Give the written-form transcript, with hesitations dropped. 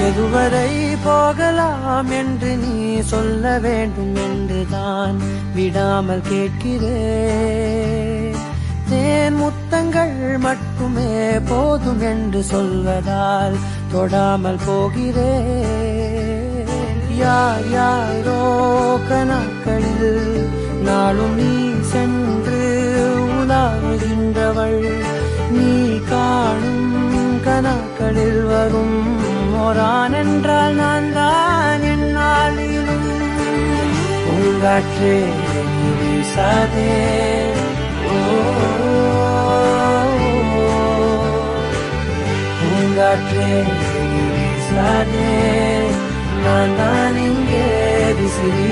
எதுவரை போகலாம் என்று நீ சொல்ல வேண்டும் என்றுதான் விடாமல் கேட்கிறேன். தேன் முத்தங்கள் மட்டுமே போதும் என்று சொல்வதால் தொடாமல் போகிறேன். யார் யாரோ கணக்களில் நாளும் நீ சென்று உலாவுகின்றவள். நீ காணும் கணக்களில் வரும் ஓரான் என்றால் நான் தான் என்னாலும். பூங்காற்றே வீசாதே, பூங்காற்றே வீசாதே, நான் தான் இங்கே விசிறி.